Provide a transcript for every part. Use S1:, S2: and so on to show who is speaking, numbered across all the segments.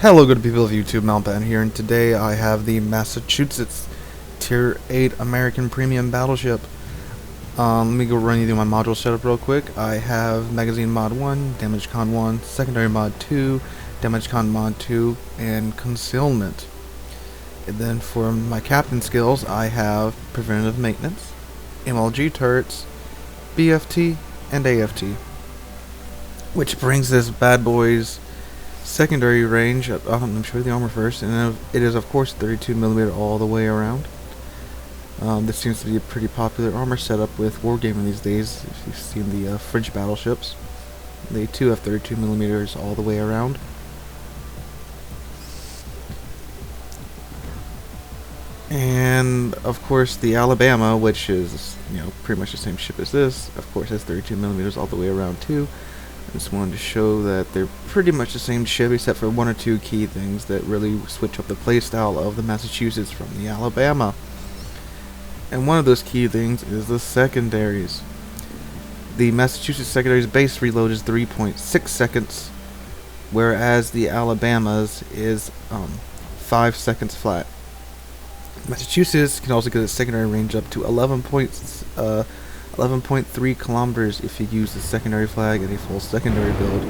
S1: Hello good people of YouTube, Malpan here, and today I have the Massachusetts Tier 8 American Premium Battleship. Let me go run you through my module setup real quick. I have Magazine Mod 1, Damage Con 1, Secondary Mod 2, Damage Con Mod 2, and Concealment. And then for my Captain skills, I have Preventative Maintenance, MLG Turrets, BFT, and AFT. Which brings this bad boy's secondary range. Let me show you the armor first, and it is of course 32mm all the way around. This seems to be a pretty popular armor setup with wargaming these days. If you've seen the French battleships, they too have 32mm all the way around. And of course the Alabama, which is pretty much the same ship as this, of course has 32mm all the way around too. I just wanted to show that they're pretty much the same ship except for one or two key things that really switch up the playstyle of the Massachusetts from the Alabama. And one of those key things is the secondaries. The Massachusetts secondary's base reload is 3.6 seconds, whereas the Alabama's is 5 seconds flat. Massachusetts can also get its secondary range up to 11.3 kilometers if you use the secondary flag and a full secondary build.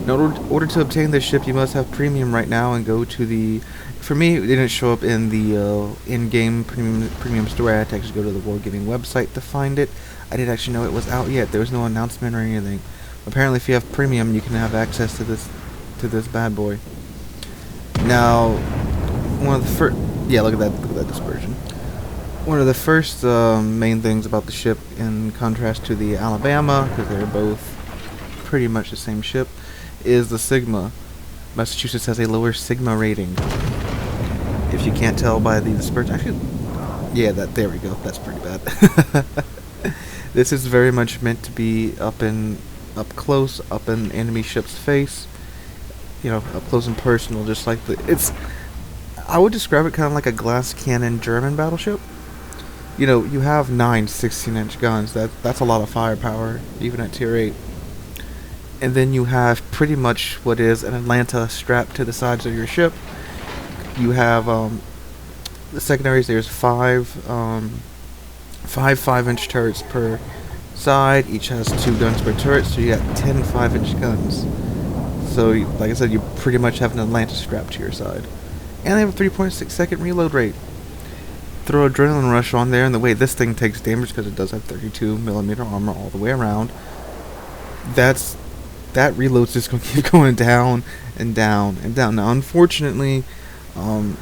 S1: Now, in order to obtain this ship, you must have premium right now and go to the... For me, it didn't show up in the in-game premium store. I had to actually go to the Wargaming website to find it. I didn't actually know it was out yet. There was no announcement or anything. Apparently, if you have premium, you can have access to this bad boy. Now, one of the first... Yeah, look at that dispersion. One of the first main things about the ship, in contrast to the Alabama, because they're both pretty much the same ship, is the Sigma. Massachusetts has a lower Sigma rating. If you can't tell by the dispersion, actually, yeah, there we go. That's pretty bad. This is very much meant to be up close, up in enemy ship's face. Up close and personal, just like I would describe it kind of like a glass cannon German battleship. You have 9 16-inch guns. That's a lot of firepower, even at Tier 8. And then you have pretty much what is an Atlanta strapped to the sides of your ship. You have the secondaries. There's 5 5-inch turrets per side. Each has 2 guns per turret, so you got 10 5-inch guns. So, like I said, you pretty much have an Atlanta strapped to your side. And they have a 3.6 second reload rate. Throw Adrenaline Rush on there, and the way this thing takes damage, because it does have 32mm armor all the way around, that reload's just going to keep going down and down and down. Now, unfortunately, I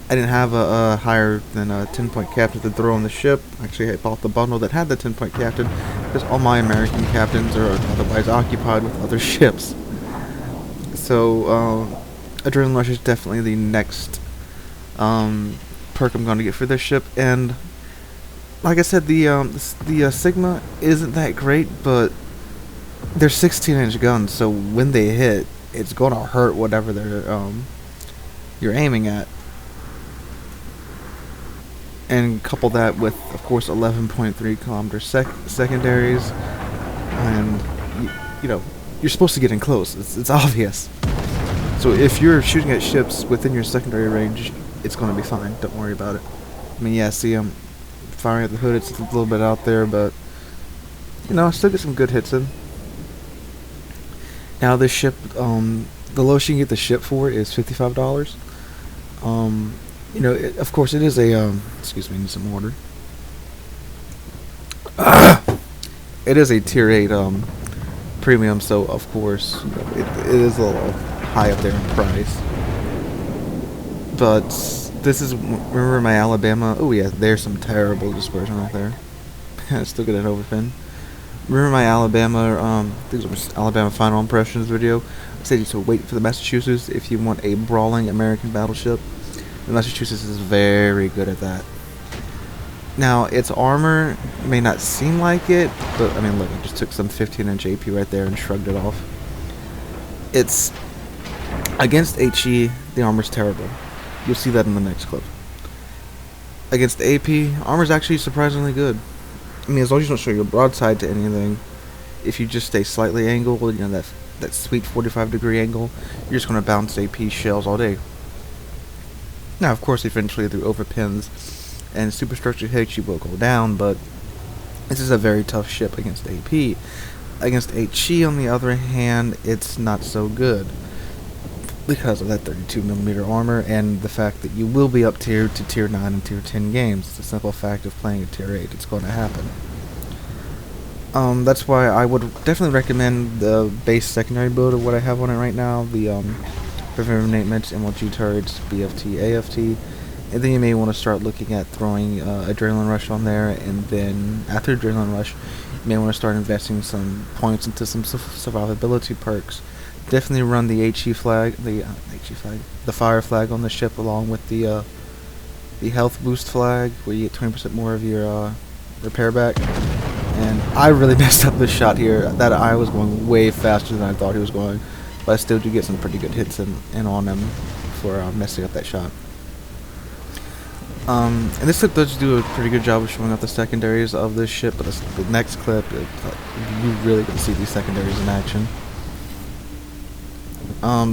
S1: didn't have a higher than a 10-point captain to throw on the ship. Actually, I bought the bundle that had the 10-point captain, because all my American captains are otherwise occupied with other ships. So, Adrenaline Rush is definitely the next perk I'm going to get for this ship. And like I said, the Sigma isn't that great, but they're 16-inch guns, so when they hit, it's going to hurt whatever you're aiming at. And couple that with, of course, 11.3 kilometer secondaries, and you're supposed to get in close. It's obvious. So if you're shooting at ships within your secondary range, it's going to be fine. Don't worry about it. I mean, yeah, see, I'm firing at the hood. It's a little bit out there, but I still get some good hits in. Now this ship, the lowest you can get the ship for is $55. Of course, it is a excuse me, I need some water. It is a Tier 8 premium, so of course it is a little high up there in price. But this is, remember my Alabama? Oh yeah, there's some terrible dispersion right there. Still get an overpin. Remember my Alabama, these are Alabama final impressions video. I said you should wait for the Massachusetts if you want a brawling American battleship. The Massachusetts is very good at that. Now, its armor may not seem like it, but I mean, look, I just took some 15-inch AP right there and shrugged it off. It's against HE, the armor's terrible. You'll see that in the next clip. Against AP, armor's actually surprisingly good. I mean, as long as you don't show your broadside to anything, if you just stay slightly angled, that that sweet 45-degree angle, you're just going to bounce AP shells all day. Now, of course, eventually through overpins and superstructure hits, you will go down, but this is a very tough ship against AP. Against HE, on the other hand, it's not so good because of that 32mm armor and the fact that you will be up tiered to tier 9 and tier 10 games. It's a simple fact of playing at tier 8. It's going to happen. That's why I would definitely recommend the base secondary build of what I have on it right now. The preventive maintenance, MLG turrets, BFT, AFT. And then you may want to start looking at throwing Adrenaline Rush on there, and then after Adrenaline Rush, you may want to start investing some points into some survivability perks. Definitely run the HE flag, the fire flag on the ship, along with the health boost flag, where you get 20% more of your repair back. And I really messed up this shot here. That eye was going way faster than I thought he was going, but I still do get some pretty good hits in on him for messing up that shot. And this clip does do a pretty good job of showing off the secondaries of this ship, but the next clip, you really get to see these secondaries in action.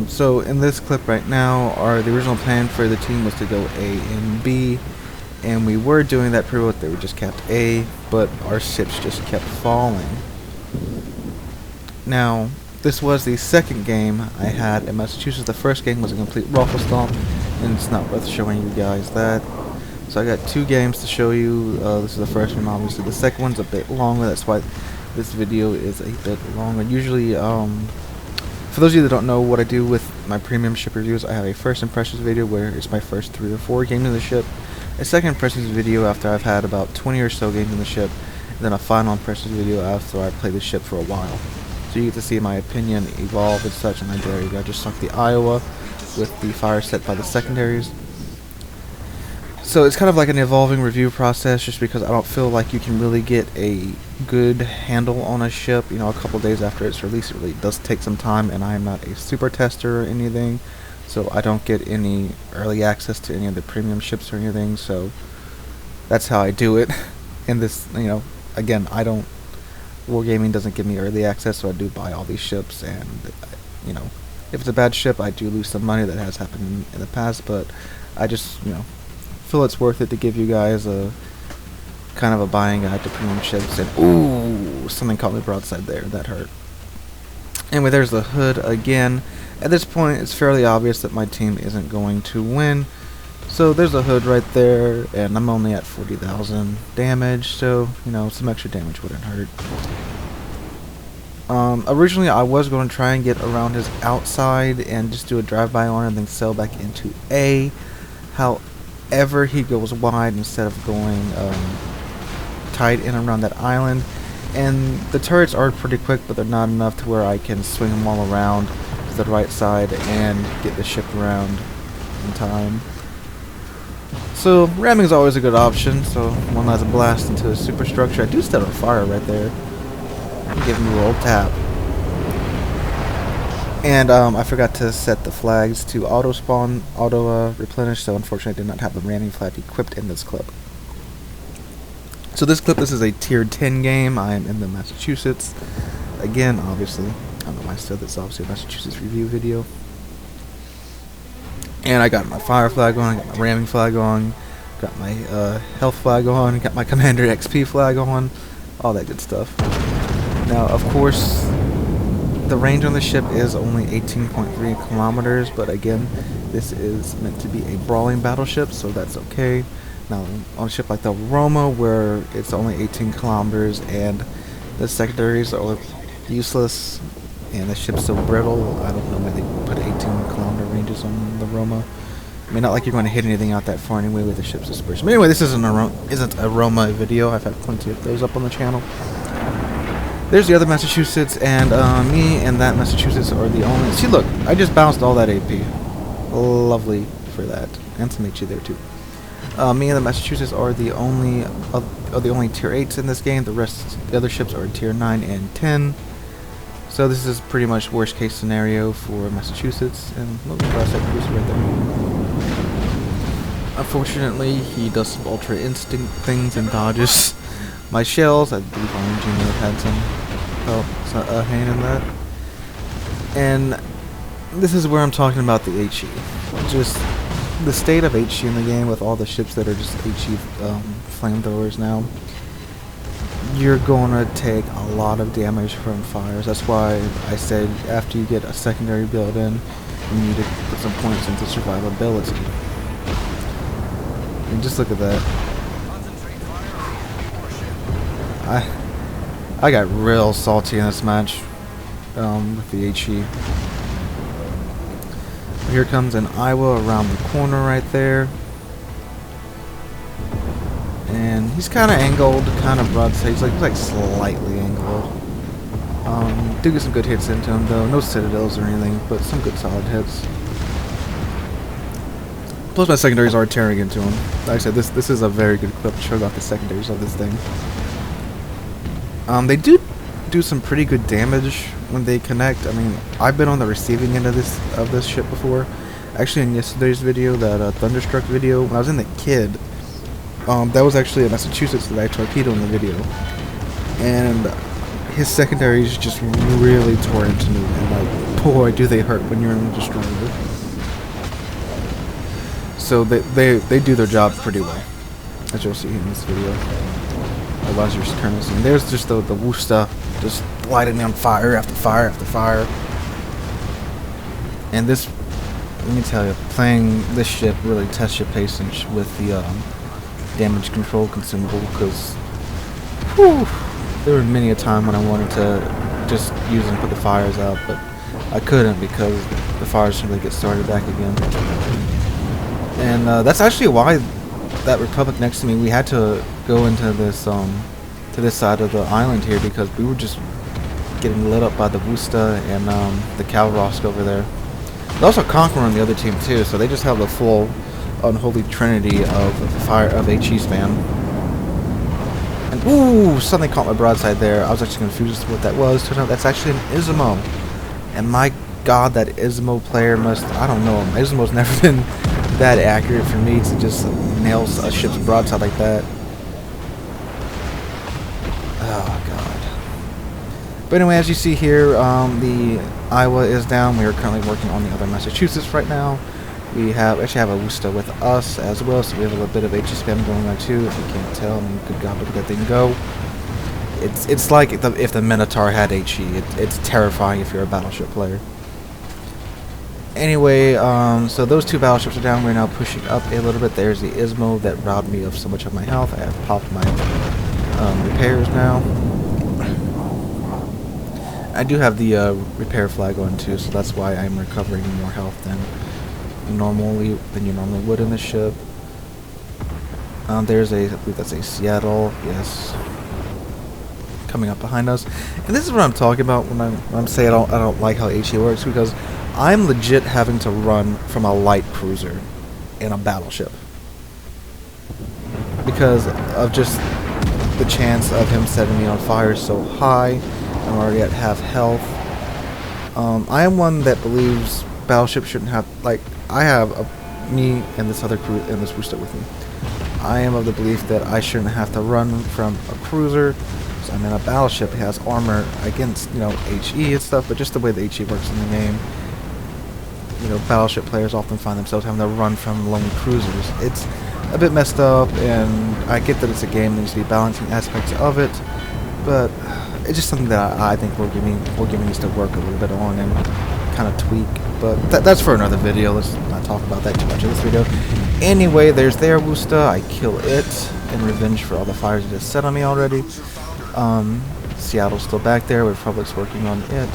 S1: So in this clip right now, the original plan for the team was to go A and B, and we were doing that pretty well. They were just kept A, but our ships just kept falling. Now, this was the second game I had in Massachusetts. The first game was a complete raffle stomp, and it's not worth showing you guys that. So I got 2 games to show you. This is the first one, obviously. The second one's a bit longer. That's why this video is a bit longer. Usually, for those of you that don't know what I do with my premium ship reviews, I have a first impressions video where it's my first 3 or 4 games in the ship, a second impressions video after I've had about 20 or so games in the ship, and then a final impressions video after I play the ship for a while. So you get to see my opinion evolve and such, and there you go. I just sunk the Iowa with the fire set by the secondaries. So it's kind of like an evolving review process, just because I don't feel like you can really get a good handle on a ship, you know, a couple days after its release. It really does take some time, and I am not a super tester or anything, so I don't get any early access to any of the premium ships or anything, so that's how I do it. And this, you know, again, Wargaming doesn't give me early access, so I do buy all these ships, and, you know, if it's a bad ship, I do lose some money. That has happened in the past, but I just, you know, feel it's worth it to give you guys a kind of a buying guide to premium ships. And ooh, something caught me broadside there. That hurt. Anyway, there's the hood again. At this point, it's fairly obvious that my team isn't going to win. So there's a hood right there, and I'm only at 40,000 damage, so, you know, some extra damage wouldn't hurt. Originally, I was going to try and get around his outside and just do a drive-by on it and then sail back into A. However, he goes wide instead of going tight in around that island. And the turrets are pretty quick, but they're not enough to where I can swing them all around to the right side and get the ship around in time. So ramming is always a good option. So one last blast into a superstructure. I do set on fire right there. Give him a little tap. And I forgot to set the flags to auto spawn, auto replenish. So unfortunately, I did not have the ramming flag equipped in this clip. So this is a tier 10 game. I am in the Massachusetts. Again, obviously, I don't know why I said this. Obviously, a Massachusetts review video. And I got my fire flag on, got my ramming flag on, got my health flag on, got my Commander XP flag on, all that good stuff. Now, of course, the range on the ship is only 18.3 kilometers, but again, this is meant to be a brawling battleship, so that's okay. Now, on a ship like the Roma, where it's only 18 kilometers and the secondaries are useless and the ship's so brittle, I don't know why they put 18-kilometer ranges on the Roma. I mean, not like you're going to hit anything out that far anyway with the ship's dispersion. But anyway, this isn't a Roma video. I've had plenty of those up on the channel. There's the other Massachusetts, and me and that Massachusetts are the only... See, look, I just bounced all that AP. Lovely for that. And some HE there, too. Me and the Massachusetts are the only tier 8s in this game. The other ships are tier 9 and 10. So this is pretty much worst case scenario for Massachusetts. And look, right there. Unfortunately, he does some ultra instinct things and dodges my shells. I believe our engineer had some hand in that. And this is where I'm talking about the HE. Just the state of HE in the game with all the ships that are just HE flamethrowers now. You're going to take a lot of damage from fires. That's why I said after you get a secondary build in, you need to put some points into survivability. And just look at that. I got real salty in this match with the HE. Here comes an Iowa around the corner right there. And he's kind of angled, kind of broadside. He's like slightly angled. Do get some good hits into him though. No citadels or anything, but some good solid hits. Plus my secondaries are tearing into him. Like I said, this is a very good clip to show off the secondaries of this thing. They do some pretty good damage when they connect. I mean, I've been on the receiving end of this ship before. Actually, in yesterday's video, that Thunderstruck video, when I was in the Kid, that was actually a Massachusetts that I torpedoed in the video, and his secondaries just really tore into me, and like, boy, do they hurt when you're in a destroyer. So they do their job pretty well, as you'll see in this video. Otherwise, you're just kind of seeing. There's just the Worcester just lighting me on fire after fire after fire. And this, let me tell you, playing this ship really tests your patience with the damage control consumable, because there were many a time when I wanted to just use and put the fires out, but I couldn't because the fires simply get started back again. And that's actually why that Republic next to me, we had to go into this to this side of the island here, because we were just getting lit up by the Worcester and the Calrosk over there. There's also Conqueror on the other team too, so they just have the full unholy trinity of fire of HE spam. And ooh, something caught my broadside there. I was actually confused as to what that was. Turns out that's actually an Ismo. And my god, that Ismo player must, I don't know, Ismo's never been that accurate for me to just nail a ship's broadside like that. Oh god. But anyway, as you see here, the Iowa is down. We are currently working on the other Massachusetts right now. We actually have a Worcester with us as well, so we have a little bit of HE spam going on too, if you can't tell. I mean, good god, look at that thing go. It's like if the Minotaur had HE. It's terrifying if you're a Battleship player. Anyway, so those two battleships are down. We're now pushing up a little bit. There's the Ismo that robbed me of so much of my health. I have popped my repairs now. I do have the repair flag on too, so that's why I'm recovering more health than you normally would in the ship. There's I believe that's a Seattle, yes, coming up behind us. And this is what I'm talking about when I'm saying I don't like how HE works, because I'm legit having to run from a light cruiser in a battleship because of just the chance of him setting me on fire so high. I'm already at half health. I am one that believes battleships shouldn't have, like, I have me and this other crew and this Worcester with me. I am of the belief that I shouldn't have to run from a cruiser. So I'm in a battleship. It has armor against, you know, HE and stuff, but just the way the HE works in the game, you know, battleship players often find themselves having to run from lone cruisers. It's a bit messed up, and I get that it's a game, there needs to be balancing aspects of it, but it's just something that I think Wargaming needs to work a little bit on and kind of tweak. But that's for another video. Let's not talk about that too much in this video. Anyway, there's their Worcester. I kill it in revenge for all the fires it just set on me already. Seattle's still back there. Republic's working on it.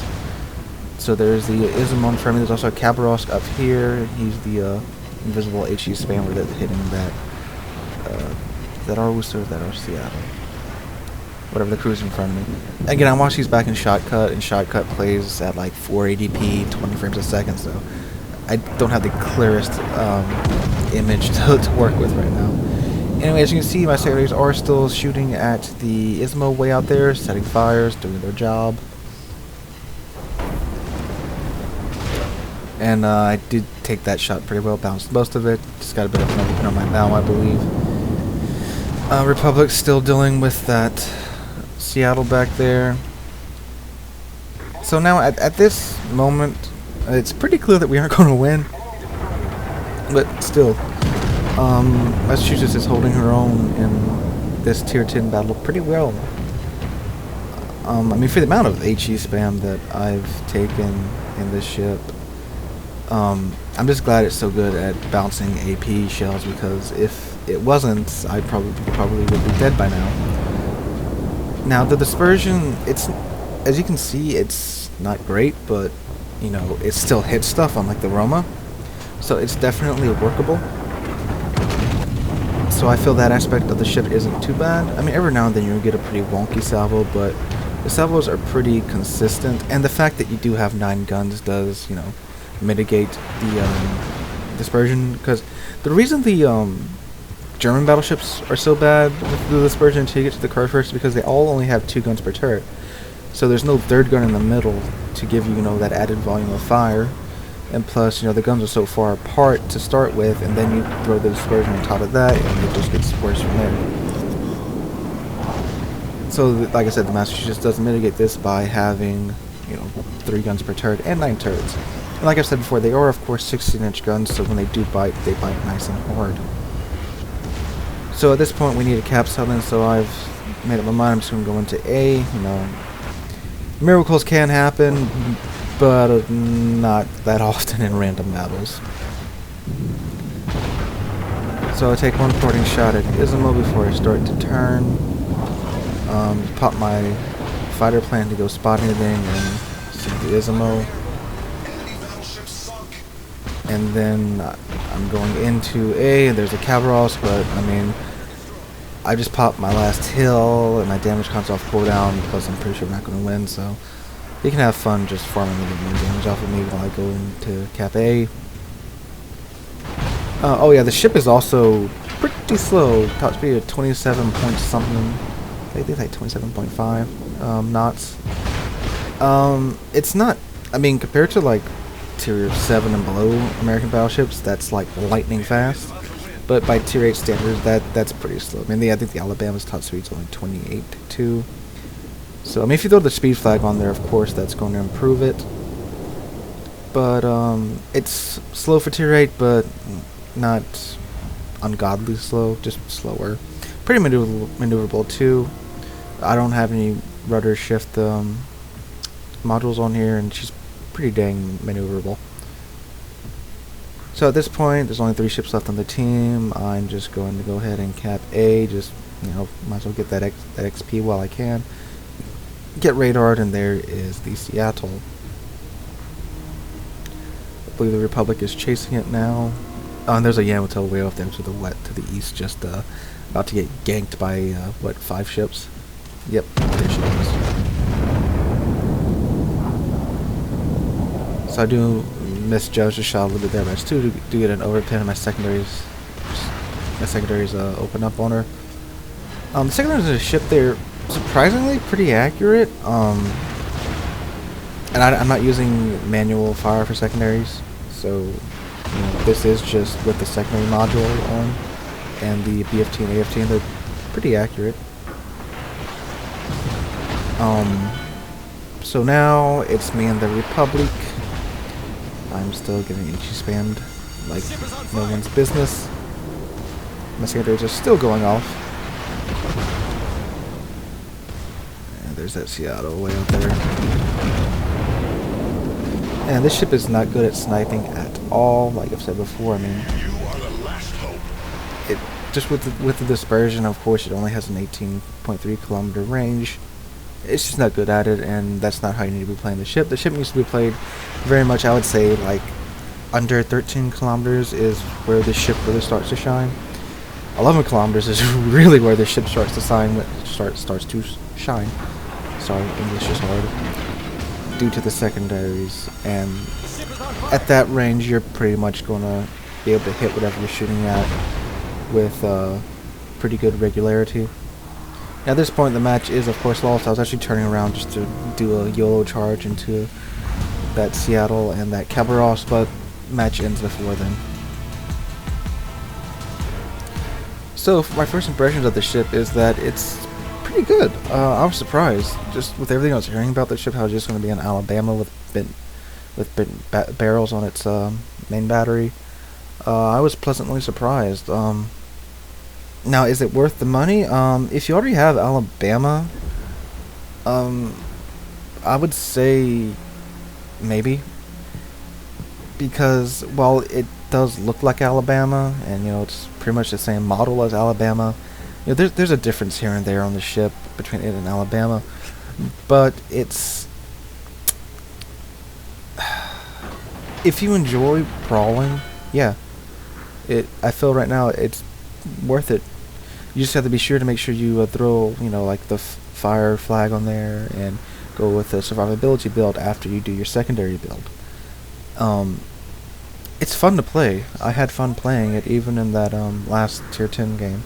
S1: So there's the Ismo in front of me. There's also a Cabrosk up here. He's the invisible HE spammer that's hitting that. That our Worcester, that our Seattle. Whatever the crew's in front of me. Again, I watch these back in Shotcut, and Shotcut plays at like 480p, 20 frames a second, so I don't have the clearest image to work with right now. Anyway, as you can see, my secondaries are still shooting at the Ismo way out there, setting fires, doing their job. And I did take that shot pretty well, bounced most of it, just got a bit of an open on my bow, I believe. Republic's still dealing with that Seattle back there. So now at this moment, it's pretty clear that we aren't going to win. But still, Massachusetts is holding her own in this tier 10 battle pretty well. I mean, for the amount of HE spam that I've taken in this ship, I'm just glad it's so good at bouncing AP shells, because if it wasn't, I probably would be dead by now. Now, the dispersion, it's, as you can see, it's not great, but, you know, it still hits stuff, unlike the Roma. So it's definitely workable. So I feel that aspect of the ship isn't too bad. I mean, every now and then you'll get a pretty wonky salvo, but the salvos are pretty consistent. And the fact that you do have 9 guns does, you know, mitigate the dispersion. Because the reason the German battleships are so bad with the dispersion until you get to the car first is because they all only have 2 guns per turret. So there's no third gun in the middle to give you, you know, that added volume of fire. And plus, you know, the guns are so far apart to start with, and then you throw the dispersion on top of that, and it just gets worse from there. So, like I said, the Massachusetts does mitigate this by having, you know, 3 guns per turret and 9 turrets. And like I said before, they are, of course, 16-inch guns, so when they do bite, they bite nice and hard. So at this point, we need a cap settling, so I've made up my mind. I'm just going to go into A. You know, miracles can happen, but not that often in random battles. So I take one porting shot at Ismo before I start to turn. Pop my fighter plane to go spot anything and sink the Ismo. And then I'm going into A, and there's a Cabros, but I mean, I just popped my last hill and my damage comes off cooldown because I'm pretty sure we're not going to win, so you can have fun just farming and getting more damage off of me while I go into Cap A. Oh yeah, the ship is also pretty slow. Top speed of 27 point something. I think like 27.5 knots. It's not, I mean, compared to like tier 7 and below American battleships, that's like lightning fast. But by tier 8 standards, that's pretty slow. I mean, I think the Alabama's top speed's only 28.2. So, I mean, if you throw the speed flag on there, of course, that's going to improve it. But, it's slow for tier 8, but not ungodly slow, just slower. Pretty maneuverable, too. I don't have any rudder shift modules on here, and she's pretty dang maneuverable. So at this point, there's only 3 ships left on the team. I'm just going to go ahead and cap A, just, you know, might as well get that XP while I can. Get radared, and there is the Seattle. I believe the Republic is chasing it now. Oh, and there's a Yamato way off there to the east, just about to get ganked by, what, 5 ships? Yep, there she is. So I do misjudge the shot a little bit there, but I still do get an overpin, and my secondaries open up on her. The secondaries of the ship, they're surprisingly pretty accurate. And I'm not using manual fire for secondaries, so you know, this is just with the secondary module on, and the BFT and AFT, and they're pretty accurate. So now it's me and the Republic. I'm still getting HE spammed like no one's business. My secondaries are still going off. And there's that Seattle way out there. And this ship is not good at sniping at all, like I've said before. I mean, it just with the dispersion, of course, it only has an 18.3 kilometer range. It's just not good at it, and that's not how you need to be playing the ship. The ship needs to be played very much, I would say, like under 13 kilometers is where the ship really starts to shine. 11 kilometers is really where the ship starts to shine. Sorry, English is hard. Due to the secondaries, and at that range, you're pretty much gonna be able to hit whatever you're shooting at with pretty good regularity. Now, at this point, the match is, of course, lost. I was actually turning around just to do a YOLO charge into that Seattle and that Cabros, but match ends before then. So, my first impressions of the ship is that it's pretty good. I was surprised, just with everything I was hearing about the ship, how it's just going to be in Alabama with barrels on its main battery. I was pleasantly surprised. Now, is it worth the money? If you already have Alabama, I would say maybe, because while it does look like Alabama, and it's pretty much the same model as Alabama, there's a difference here and there on the ship between it and Alabama, but it's if you enjoy brawling, yeah, I feel right now it's worth it. You just have to be sure to make sure you throw like the fire flag on there and go with the survivability build after you do your secondary build. It's fun to play. I had fun playing it even in that last tier 10 game.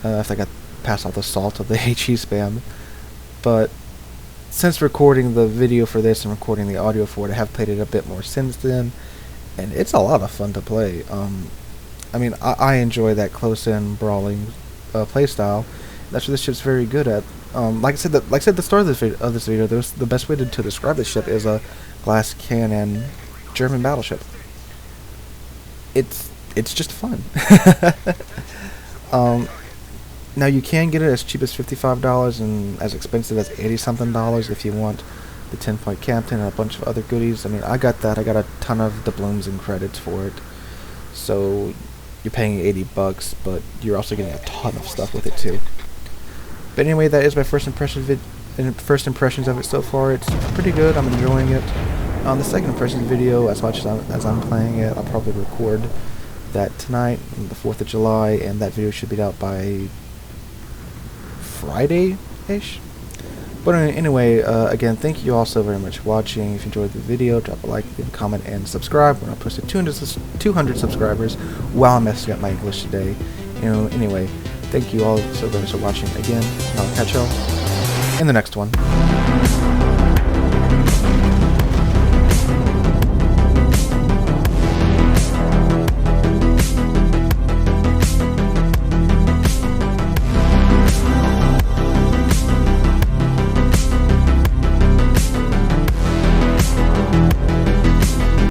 S1: After I got past all the salt of the HE spam. But since recording the video for this and recording the audio for it, I have played it a bit more since then, and it's a lot of fun to play. I mean, I enjoy that close-in brawling playstyle. That's what this ship's very good at. Like I said at the start of this video, the best way to describe this ship is a glass cannon German battleship. It's just fun. Now you can get it as cheap as $55 and as expensive as $80-something if you want the 10-point captain and a bunch of other goodies. I mean, I got that. I got a ton of doubloons and credits for it. So you're paying $80, but you're also getting a ton of stuff with it too. But anyway, that is my first impressions of it so far. It's pretty good. I'm enjoying it. The second impressions video, as much as I'm playing it, I'll probably record that tonight, on the 4th of July, and that video should be out by Friday-ish. But anyway, again, thank you all so very much for watching. If you enjoyed the video, drop a like, leave a comment, and subscribe. We're not close to 200 subscribers while I'm messing up my English today. Anyway, thank you all so very much for watching again. I'll catch y'all in the next one.